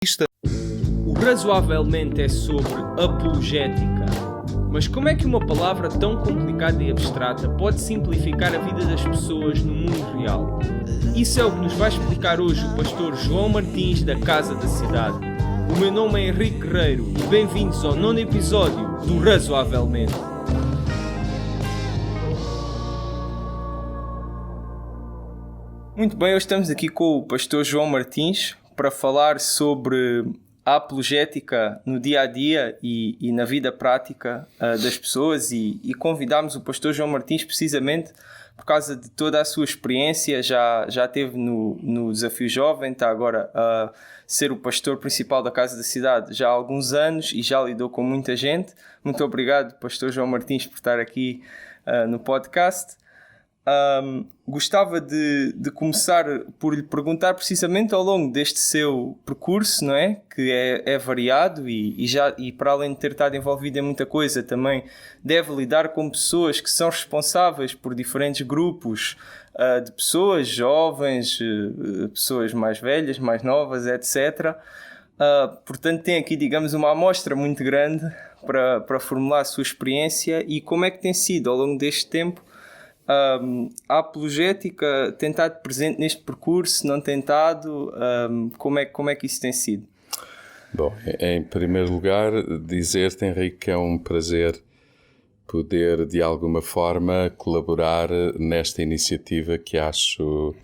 O razoavelmente é sobre apologética. Mas como é que uma palavra tão complicada e abstrata pode simplificar a vida das pessoas no mundo real? Isso é o que nos vai explicar hoje o pastor João Martins da Casa da Cidade. O meu nome é Henrique Guerreiro e bem-vindos ao 9º episódio do Razoavelmente. Muito bem, hoje estamos aqui com o pastor João Martins para falar sobre a apologética no dia-a-dia e na vida prática das pessoas e convidámos o pastor João Martins precisamente por causa de toda a sua experiência. Já esteve no Desafio Jovem, está agora a ser o pastor principal da Casa da Cidade já há alguns anos e já lidou com muita gente. Muito obrigado, pastor João Martins, por estar aqui no podcast. Gostava de começar por lhe perguntar precisamente ao longo deste seu percurso, não é? Que é variado e para além de ter estado envolvido em muita coisa, também deve lidar com pessoas que são responsáveis por diferentes grupos de pessoas, jovens, pessoas mais velhas, mais novas, etc. Portanto, tem aqui, digamos, uma amostra muito grande para formular a sua experiência e como é que tem sido ao longo deste tempo a apologética. Tem estado presente neste percurso, não tem estado? Como é que isso tem sido? Bom, em primeiro lugar, dizer-te, Henrique, que é um prazer poder, de alguma forma, colaborar nesta iniciativa que acho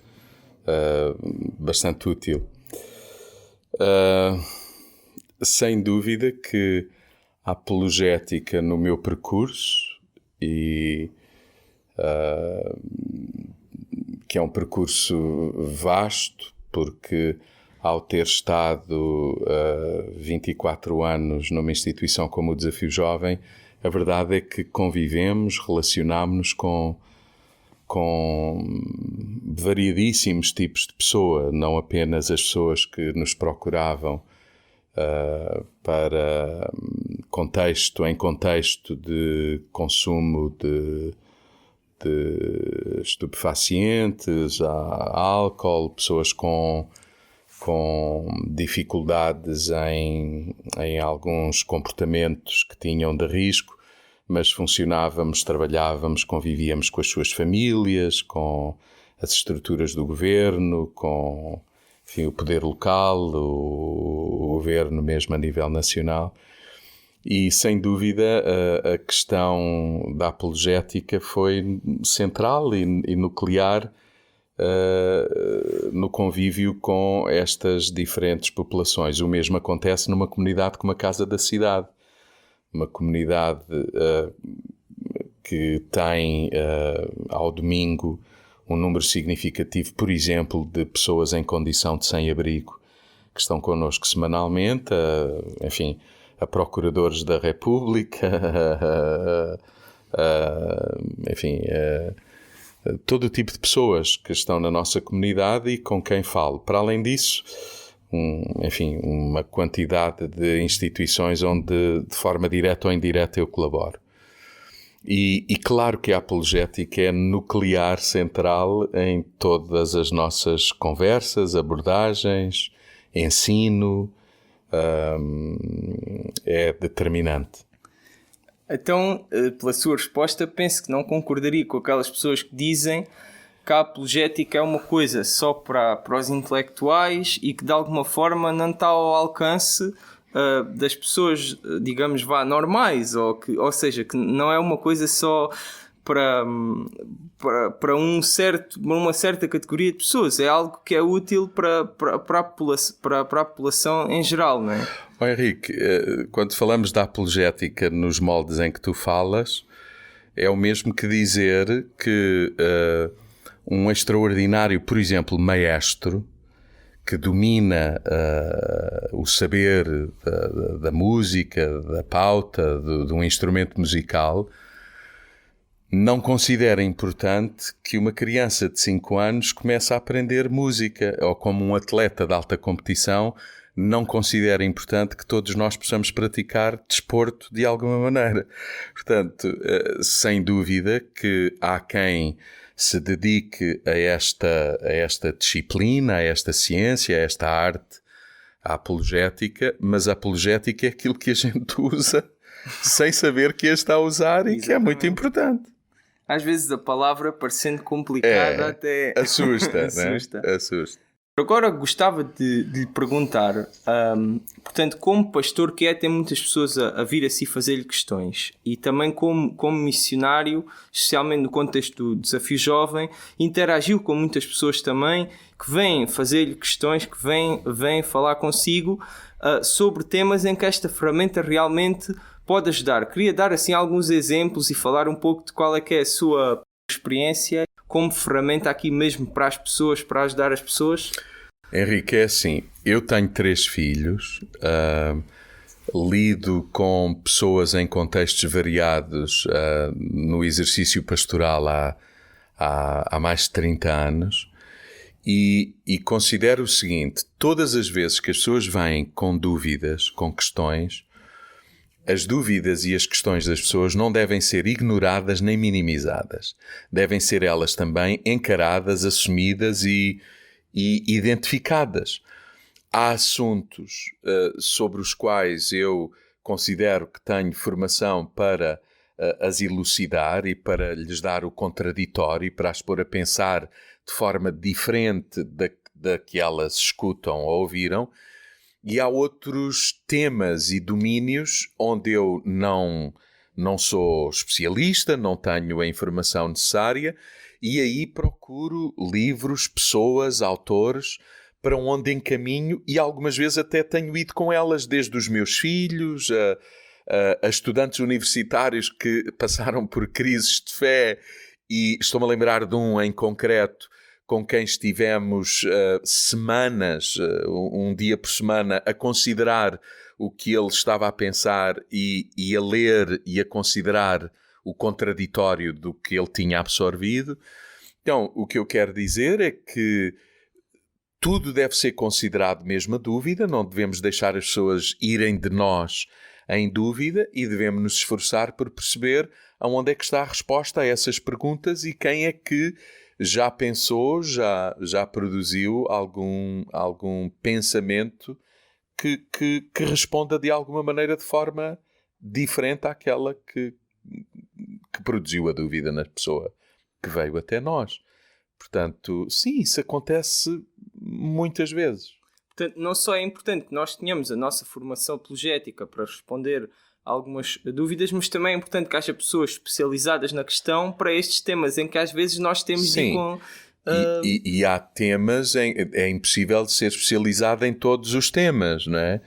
bastante útil. Sem dúvida que a apologética no meu percurso que é um percurso vasto, porque ao ter estado 24 anos numa instituição como o Desafio Jovem, a verdade é que convivemos, relacionámos-nos com variadíssimos tipos de pessoa, não apenas as pessoas que nos procuravam para em contexto de consumo de estupefacientes, álcool, pessoas com dificuldades em alguns comportamentos que tinham de risco, mas funcionávamos, trabalhávamos, convivíamos com as suas famílias, com as estruturas do governo, com, enfim, o poder local, o governo mesmo a nível nacional. E, sem dúvida, a questão da apologética foi central e nuclear no convívio com estas diferentes populações. O mesmo acontece numa comunidade como a Casa da Cidade. Uma comunidade que tem, ao domingo, um número significativo, por exemplo, de pessoas em condição de sem-abrigo que estão connosco semanalmente, enfim, a procuradores da República, enfim, todo o tipo de pessoas que estão na nossa comunidade e com quem falo. Para além disso, enfim, uma quantidade de instituições onde, de forma direta ou indireta, eu colaboro. E claro que a apologética é nuclear, central em todas as nossas conversas, abordagens, ensino. É determinante. Então, pela sua resposta, penso que não concordaria com aquelas pessoas que dizem que a apologética é uma coisa só para os intelectuais e que de alguma forma não está ao alcance das pessoas, digamos, normais, ou seja, que não é uma coisa só para uma certa categoria de pessoas, é algo que é útil para a população em geral, não é? Bom, Henrique, quando falamos da apologética nos moldes em que tu falas, é o mesmo que dizer que um extraordinário, por exemplo, maestro, que domina o saber da música, da pauta, de um instrumento musical, não considera importante que uma criança de 5 anos comece a aprender música, ou como um atleta de alta competição não considera importante que todos nós possamos praticar desporto de alguma maneira. Portanto, sem dúvida que há quem se dedique a esta disciplina, a esta ciência, a esta arte, a apologética, mas a apologética é aquilo que a gente usa sem saber que a está a usar e que é muito importante. Às vezes a palavra, parecendo complicada, até assusta, assusta. Né? Assusta. Agora gostava de lhe perguntar, portanto, como pastor que tem muitas pessoas a vir a si fazer-lhe questões, e também como missionário, especialmente no contexto do Desafio Jovem, interagiu com muitas pessoas também que vêm fazer-lhe questões, que vêm falar consigo sobre temas em que esta ferramenta realmente pode ajudar. Queria dar assim alguns exemplos e falar um pouco de qual é que é a sua experiência como ferramenta aqui mesmo para as pessoas, para ajudar as pessoas. Henrique, é assim, eu tenho 3 filhos, lido com pessoas em contextos variados no exercício pastoral há mais de 30 anos e considero o seguinte: todas as vezes que as pessoas vêm com dúvidas, com questões, as dúvidas e as questões das pessoas não devem ser ignoradas nem minimizadas. Devem ser elas também encaradas, assumidas e identificadas. Há assuntos sobre os quais eu considero que tenho formação para as elucidar e para lhes dar o contraditório, para as pôr a pensar de forma diferente da que elas escutam ou ouviram. E há outros temas e domínios onde eu não sou especialista, não tenho a informação necessária, e aí procuro livros, pessoas, autores, para onde encaminho, e algumas vezes até tenho ido com elas, desde os meus filhos, a estudantes universitários que passaram por crises de fé, e estou-me a lembrar de um em concreto, com quem estivemos semanas, um dia por semana, a considerar o que ele estava a pensar e a ler e a considerar o contraditório do que ele tinha absorvido. Então, o que eu quero dizer é que tudo deve ser considerado mesmo a dúvida, não devemos deixar as pessoas irem de nós em dúvida e devemos nos esforçar por perceber aonde é que está a resposta a essas perguntas e quem é que já pensou, já produziu algum pensamento que responda de alguma maneira de forma diferente àquela que produziu a dúvida na pessoa que veio até nós. Portanto, sim, isso acontece muitas vezes. Portanto, não só é importante que nós tenhamos a nossa formação apologética para responder algumas dúvidas, mas também é importante que haja pessoas especializadas na questão para estes temas em que às vezes nós temos de ir com... E há temas é impossível de ser especializado em todos os temas, não é?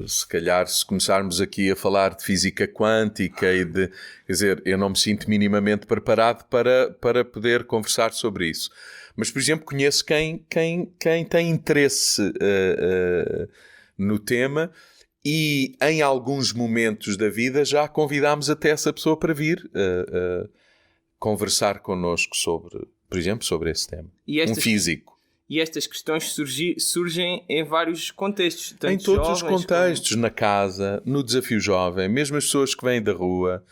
Se calhar se começarmos aqui a falar de física quântica e de... Quer dizer, eu não me sinto minimamente preparado para poder conversar sobre isso. Mas, por exemplo, conheço quem tem interesse no tema e em alguns momentos da vida já convidámos até essa pessoa para vir conversar connosco sobre, por exemplo, sobre esse tema. Um físico. E estas questões surgem em vários contextos. Em todos os contextos, na casa, no Desafio Jovem, mesmo as pessoas que vêm da rua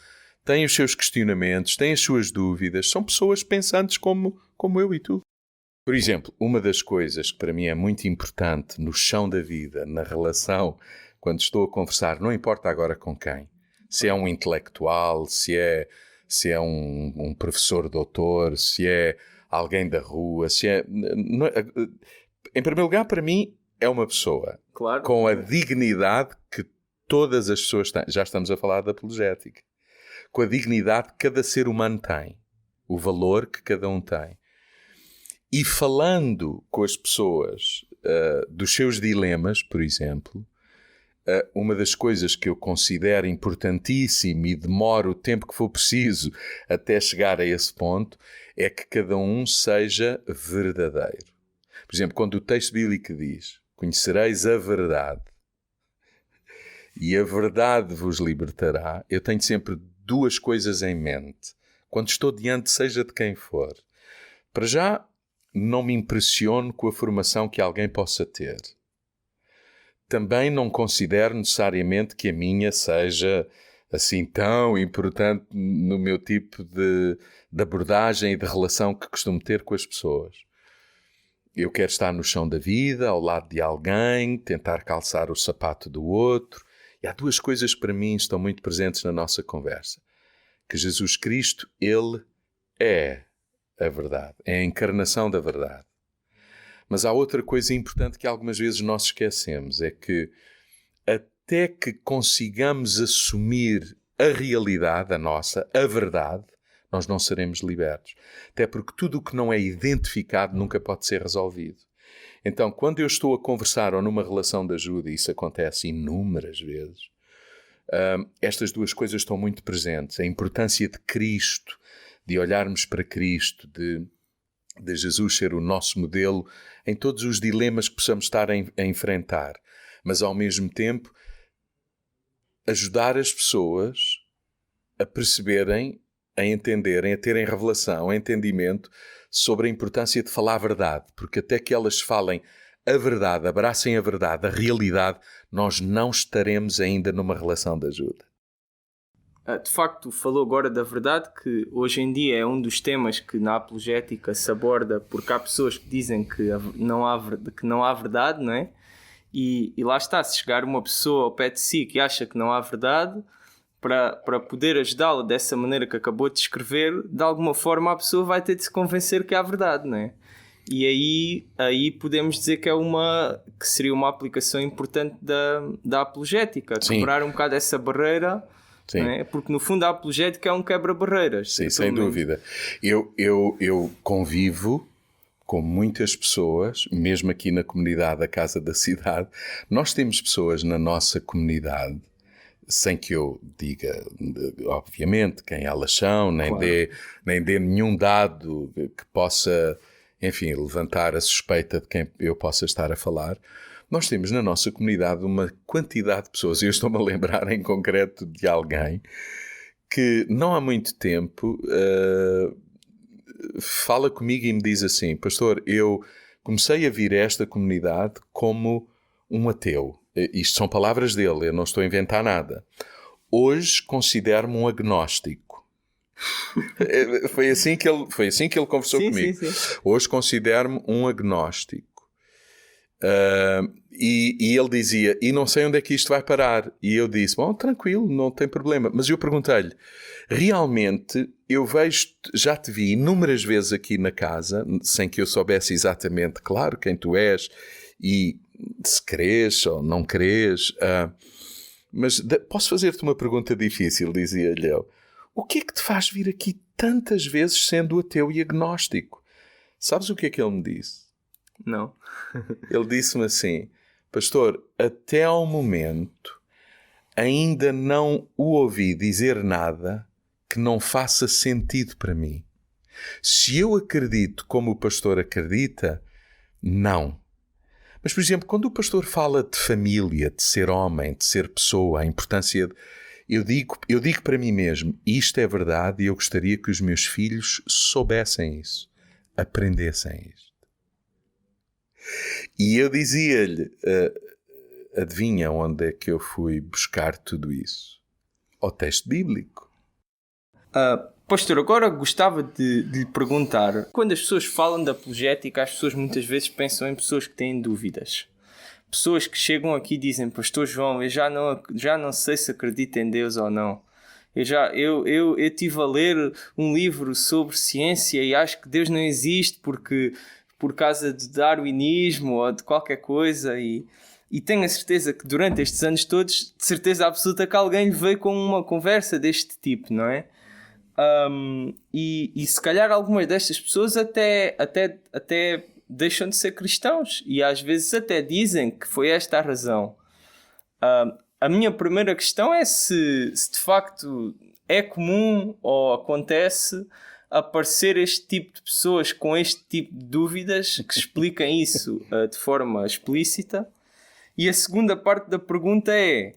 têm os seus questionamentos, têm as suas dúvidas, são pessoas pensantes como eu e tu. Por exemplo, uma das coisas que para mim é muito importante no chão da vida, na relação, quando estou a conversar, não importa agora com quem, se é um intelectual, se é um professor doutor, se é alguém da rua, se é... Em primeiro lugar, para mim, é uma pessoa com a dignidade que todas as pessoas têm. Já estamos a falar da apologética. Com a dignidade que cada ser humano tem. O valor que cada um tem. E falando com as pessoas dos seus dilemas, por exemplo, uma das coisas que eu considero importantíssimo e demoro o tempo que for preciso até chegar a esse ponto é que cada um seja verdadeiro. Por exemplo, quando o texto bíblico diz: conhecereis a verdade e a verdade vos libertará, eu tenho sempre 2 coisas em mente. Quando estou diante, seja de quem for. Para já, não me impressiono com a formação que alguém possa ter. Também não considero necessariamente que a minha seja assim tão importante no meu tipo de abordagem e de relação que costumo ter com as pessoas. eu quero estar no chão da vida, ao lado de alguém, tentar calçar o sapato do outro. E há duas coisas que para mim estão muito presentes na nossa conversa. Que Jesus Cristo, Ele é a verdade, é a encarnação da verdade. Mas há outra coisa importante que algumas vezes nós esquecemos, é que até que consigamos assumir a realidade, a nossa, a verdade, nós não seremos libertos. Até porque tudo o que não é identificado nunca pode ser resolvido. Então, quando eu estou a conversar ou numa relação de ajuda, e isso acontece inúmeras vezes, estas duas coisas estão muito presentes. A importância de Cristo, de olharmos para Cristo, de Jesus ser o nosso modelo em todos os dilemas que possamos estar a enfrentar. Mas, ao mesmo tempo, ajudar as pessoas a perceberem, a entenderem, a terem revelação, entendimento sobre a importância de falar a verdade. Porque até que elas falem a verdade, abracem a verdade, a realidade, nós não estaremos ainda numa relação de ajuda. De facto, falou agora da verdade, que hoje em dia é um dos temas que na apologética se aborda, porque há pessoas que dizem que não há verdade, não é? E lá está, se chegar uma pessoa ao pé de si que acha que não há verdade, para poder ajudá-la dessa maneira que acabou de descrever, de alguma forma a pessoa vai ter de se convencer que há verdade, não é? E aí podemos dizer que seria uma aplicação importante da apologética, quebrar um bocado essa barreira. Sim. Não é? Porque no fundo a apologética é um quebra-barreiras. Sim, sem dúvida. Eu convivo com muitas pessoas, mesmo aqui na comunidade da Casa da Cidade. Nós temos pessoas na nossa comunidade, sem que eu diga, obviamente, quem elas são, nem dê nenhum dado que possa, enfim, levantar a suspeita de quem eu possa estar a falar. Nós temos na nossa comunidade uma quantidade de pessoas, e eu estou-me a lembrar em concreto de alguém que não há muito tempo fala comigo e me diz assim: pastor, eu comecei a vir a esta comunidade como um ateu. Isto são palavras dele, eu não estou a inventar nada. Hoje considero-me um agnóstico. Foi assim que ele conversou comigo. Sim. Hoje considero-me um agnóstico. E ele dizia, e não sei onde é que isto vai parar. E eu disse, bom, tranquilo, não tem problema. Mas eu perguntei-lhe, realmente eu já te vi inúmeras vezes aqui na casa, sem que eu soubesse exatamente, claro, quem tu és e se crês ou não crês. Mas posso fazer-te uma pergunta difícil, dizia-lhe eu. O que é que te faz vir aqui tantas vezes sendo ateu e agnóstico? Sabes o que é que ele me disse? Não. Ele disse-me assim, pastor, até ao momento ainda não o ouvi dizer nada que não faça sentido para mim. Se eu acredito como o pastor acredita, não. Mas, por exemplo, quando o pastor fala de família, de ser homem, de ser pessoa, a importância de... Eu digo para mim mesmo, isto é verdade e eu gostaria que os meus filhos soubessem isso, aprendessem isto. E eu dizia-lhe, adivinha onde é que eu fui buscar tudo isso? Ao texto bíblico. Pastor, agora gostava de lhe perguntar, quando as pessoas falam de apologética, as pessoas muitas vezes pensam em pessoas que têm dúvidas. Pessoas que chegam aqui e dizem, pastor João, eu já não sei se acredito em Deus ou não. Eu estive a ler um livro sobre ciência e acho que Deus não existe por causa de darwinismo ou de qualquer coisa e tenho a certeza que durante estes anos todos, de certeza absoluta que alguém lhe veio com uma conversa deste tipo, não é? E se calhar algumas destas pessoas até deixam de ser cristãos e às vezes até dizem que foi esta a razão. A minha primeira questão é se de facto é comum ou acontece aparecer este tipo de pessoas com este tipo de dúvidas que expliquem isso de forma explícita. E a segunda parte da pergunta é,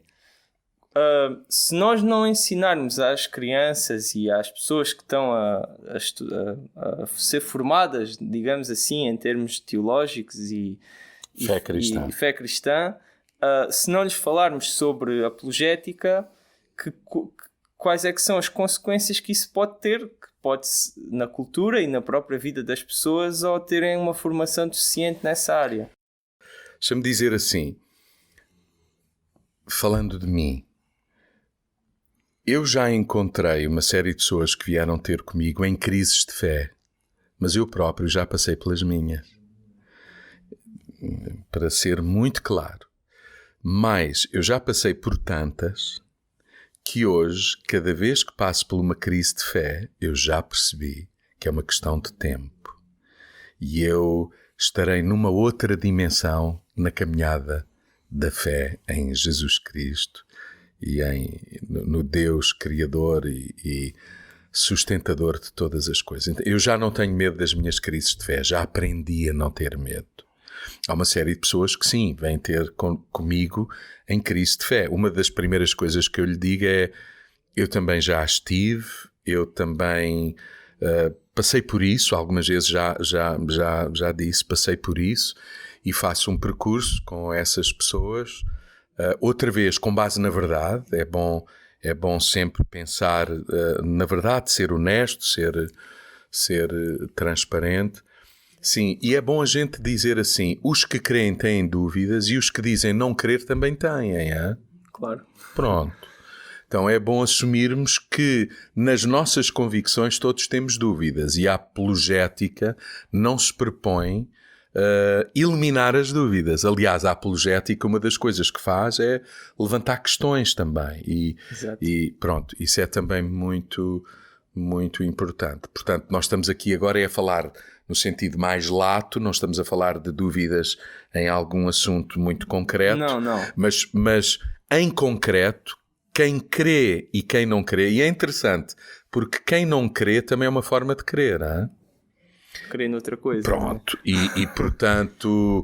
se nós não ensinarmos às crianças e às pessoas que estão a ser formadas, digamos assim, em termos teológicos e fé cristã, se não lhes falarmos sobre apologética, quais é que são as consequências que isso pode ter, que pode-se, na cultura e na própria vida das pessoas, ou terem uma formação deficiente nessa área. Deixa-me dizer assim, falando de mim, eu já encontrei uma série de pessoas que vieram ter comigo em crises de fé, mas eu próprio já passei pelas minhas. Para ser muito claro. Mas eu já passei por tantas que hoje, cada vez que passo por uma crise de fé, eu já percebi que é uma questão de tempo. E eu estarei numa outra dimensão na caminhada da fé em Jesus Cristo e no Deus Criador e sustentador de todas as coisas. Então, eu já não tenho medo das minhas crises de fé, já aprendi a não ter medo. Há uma série de pessoas que sim, vêm ter comigo em crise de fé. Uma das primeiras coisas que eu lhe digo é: eu também já estive, eu também passei por isso, algumas vezes já disse, passei por isso, e faço um percurso com essas pessoas, outra vez com base na verdade. É bom sempre pensar na verdade, ser honesto, ser transparente. Sim, e é bom a gente dizer assim, os que creem têm dúvidas e os que dizem não crer também têm, hein? Claro. Pronto. Então é bom assumirmos que nas nossas convicções todos temos dúvidas e a apologética não se propõe eliminar as dúvidas. Aliás, a apologética, uma das coisas que faz é levantar questões também. E pronto, isso é também muito, muito importante. Portanto, nós estamos aqui agora a falar no sentido mais lato, não estamos a falar de dúvidas em algum assunto muito concreto. Não. Mas em concreto, quem crê e quem não crê, e é interessante, porque quem não crê também é uma forma de crer, hein? Crer noutra coisa. Pronto, e portanto,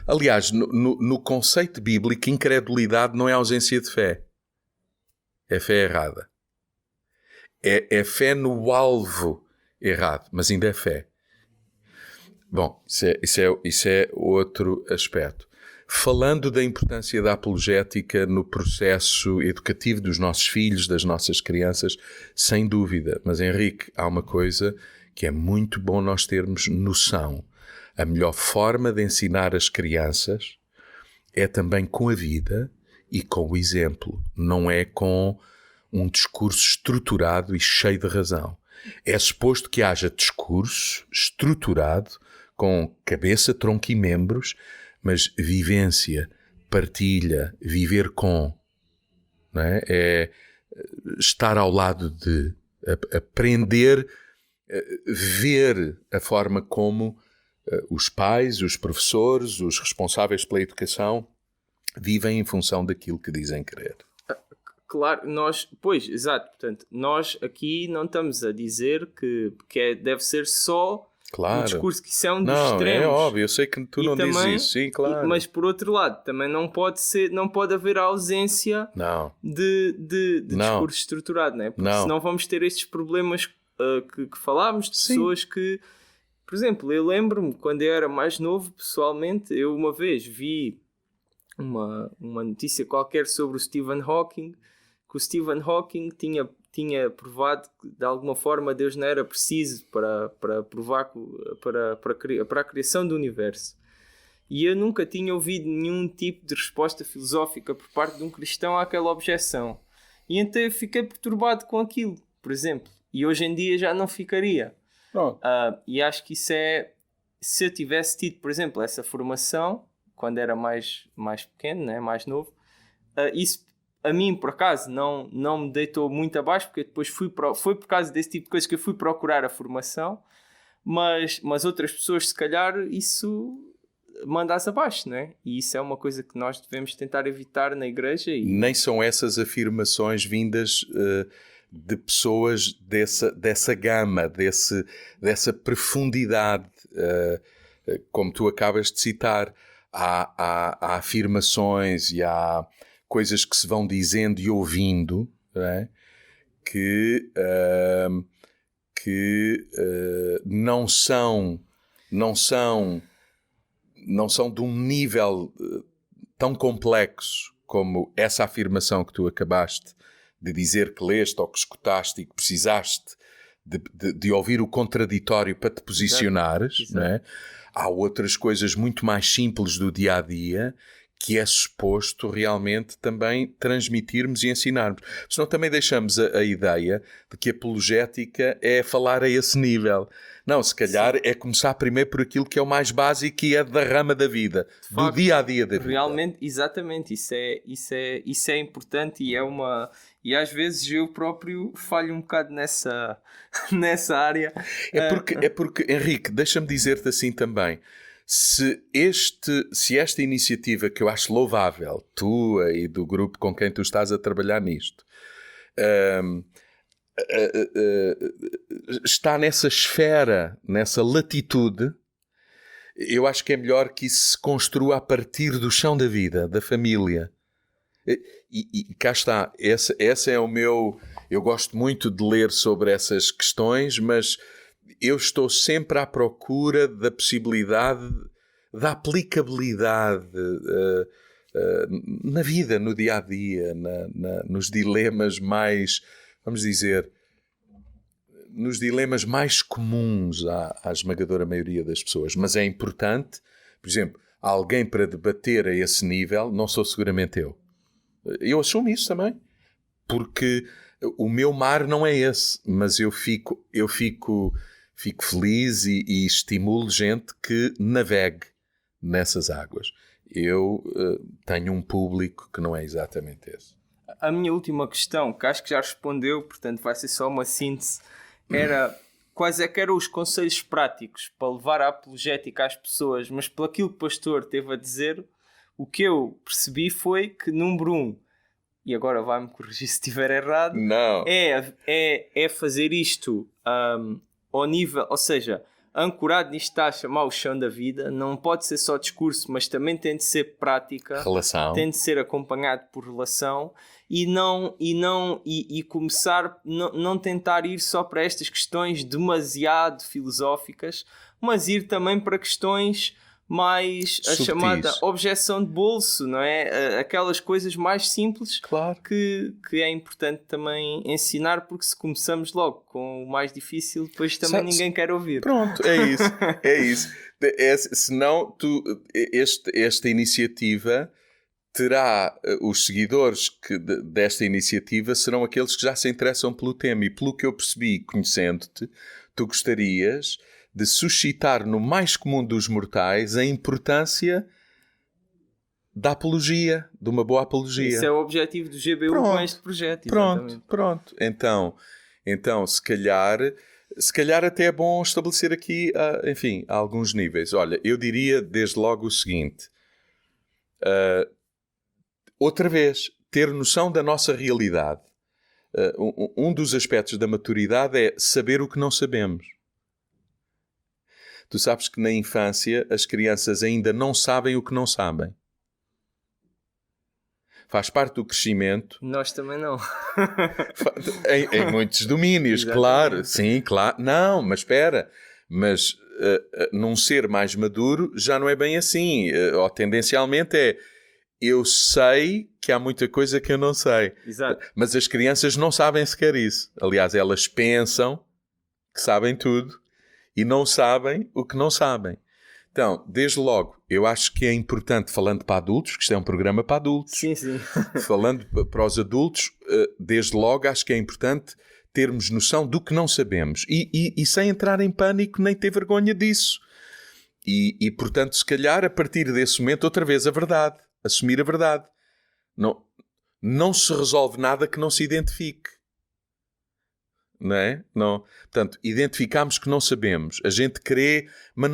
aliás, no conceito bíblico, incredulidade não é ausência de fé. É fé errada. É fé no alvo errado, mas ainda é fé. Bom, isso é outro aspecto. Falando da importância da apologética no processo educativo dos nossos filhos, das nossas crianças, sem dúvida. Mas, Henrique, há uma coisa que é muito bom nós termos noção. A melhor forma de ensinar as crianças é também com a vida e com o exemplo. Não é com um discurso estruturado e cheio de razão. É suposto que haja discurso estruturado com cabeça, tronco e membros, mas vivência, partilha, viver com, não é? É estar ao lado de, aprender, ver a forma como os pais, os professores, os responsáveis pela educação vivem em função daquilo que dizem querer. Claro, pois, exato, portanto, nós aqui não estamos a dizer que deve ser só um discurso, que isso é um dos extremos. É óbvio, eu sei que tu não dizes isso, sim, claro. Mas por outro lado, também não pode haver a ausência de discurso estruturado, né? Porque senão vamos ter estes problemas que falámos, de pessoas que, por exemplo, eu lembro-me, quando eu era mais novo, pessoalmente, eu uma vez vi uma notícia qualquer sobre o Stephen Hawking, que o Stephen Hawking tinha provado que de alguma forma Deus não era preciso para provar para a criação do universo. E eu nunca tinha ouvido nenhum tipo de resposta filosófica por parte de um cristão àquela objeção. E então eu fiquei perturbado com aquilo, por exemplo. E hoje em dia já não ficaria. E acho que isso é... Se eu tivesse tido, por exemplo, essa formação quando era mais pequeno, né? Mais novo, isso a mim, por acaso, não me deitou muito abaixo, porque depois foi por causa desse tipo de coisas que eu fui procurar a formação, mas outras pessoas, se calhar, isso manda-se abaixo, né? E isso é uma coisa que nós devemos tentar evitar na igreja. Nem são essas afirmações vindas de pessoas dessa gama, dessa profundidade, como tu acabas de citar. Há afirmações e há coisas que se vão dizendo e ouvindo, não é? que não são de um nível tão complexo como essa afirmação que tu acabaste de dizer, que leste ou que escutaste e que precisaste de ouvir o contraditório para te posicionares, Exato. não é? Há outras coisas muito mais simples do dia-a-dia que é suposto realmente também transmitirmos e ensinarmos. Senão também deixamos a ideia de que a apologética é falar a esse nível. Não, se calhar é começar primeiro por aquilo que é o mais básico e é da rama da vida, do dia-a-dia da vida. Realmente, exatamente, isso é importante e é uma... E às vezes eu próprio falho um bocado nessa área. É porque, Henrique, deixa-me dizer-te assim também. Se esta iniciativa, que eu acho louvável, tua e do grupo com quem tu estás a trabalhar nisto, está nessa esfera, nessa latitude, eu acho que é melhor que isso se construa a partir do chão da vida, da família. E cá está, essa é o meu... Eu gosto muito de ler sobre essas questões, mas eu estou sempre à procura da possibilidade, da aplicabilidade na vida, no dia-a-dia, nos dilemas mais, vamos dizer, nos dilemas mais comuns à esmagadora maioria das pessoas. Mas é importante, por exemplo, alguém para debater a esse nível, não sou seguramente eu. Eu assumo isso também, porque o meu mar não é esse, mas eu fico feliz e estimulo gente que navegue nessas águas. Eu tenho um público que não é exatamente esse. A minha última questão, que acho que já respondeu, portanto vai ser só uma síntese, era quais é que eram os conselhos práticos para levar a apologética às pessoas, mas pelo aquilo que o pastor teve a dizer, o que eu percebi foi que, número 1, e agora vai-me corrigir se estiver errado, Não. é fazer isto ao nível, ou seja, ancorado nisto está a chamar o chão da vida, não pode ser só discurso, mas também tem de ser prática, Relação. tem de ser acompanhado por relação e começar, não tentar ir só para estas questões demasiado filosóficas, mas ir também para questões mais a chamada objeção de bolso, não é? Aquelas coisas mais simples, claro, que é importante também ensinar, porque se começamos logo com o mais difícil, depois também ninguém quer ouvir. Pronto, é isso. Senão, esta iniciativa terá os seguidores desta iniciativa serão aqueles que já se interessam pelo tema, e pelo que eu percebi, conhecendo-te, tu gostarias de suscitar no mais comum dos mortais a importância da apologia, de uma boa apologia. Esse é o objetivo do GBU com este projeto. Pronto. Então se calhar até é bom estabelecer aqui, enfim, alguns níveis. Olha, eu diria desde logo o seguinte. Outra vez, ter noção da nossa realidade. Um dos aspectos da maturidade é saber o que não sabemos. Tu sabes que na infância as crianças ainda não sabem o que não sabem. Faz parte do crescimento. Nós também não. em muitos domínios, claro. Sim, claro. Não, mas espera. Mas num ser mais maduro já não é bem assim. Ou tendencialmente é... Eu sei que há muita coisa que eu não sei. Exato. Mas as crianças não sabem sequer isso. Aliás, elas pensam que sabem tudo e não sabem o que não sabem. Então, desde logo, eu acho que é importante, falando para adultos, que isto é um programa para adultos. Sim. Falando para os adultos, desde logo acho que é importante termos noção do que não sabemos. E sem entrar em pânico nem ter vergonha disso. E, portanto, se calhar, a partir desse momento, outra vez, a verdade. Assumir a verdade. Não se resolve nada que não se identifique. Não é? Não. Portanto, identificamos que não sabemos. A gente crê, mas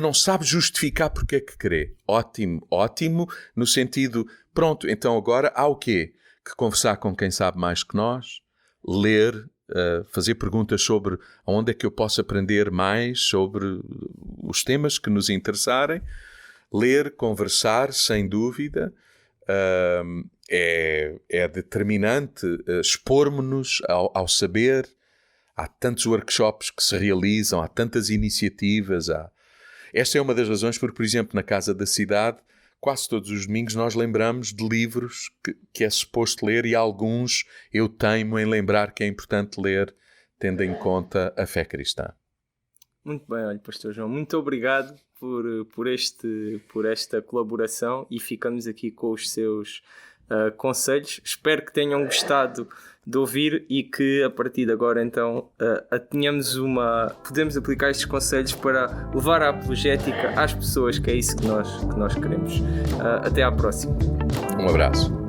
não sabe justificar porque é que crê. Ótimo, no sentido, pronto, então agora há o quê? Que conversar com quem sabe mais que nós, ler, fazer perguntas sobre onde é que eu posso aprender mais sobre os temas que nos interessarem, ler, conversar, sem dúvida. É determinante expormos-nos ao saber. Há tantos workshops que se realizam, há tantas iniciativas. Esta é uma das razões porque, por exemplo, na Casa da Cidade, quase todos os domingos nós lembramos de livros que é suposto ler, e alguns eu teimo em lembrar que é importante ler tendo em conta a fé cristã. Muito bem, olha, Pastor João, muito obrigado por esta colaboração e ficamos aqui com os seus conselhos. Espero que tenham gostado de ouvir e que a partir de agora então podemos aplicar estes conselhos para levar a apologética às pessoas, que é isso que nós queremos. Até à próxima. Um abraço.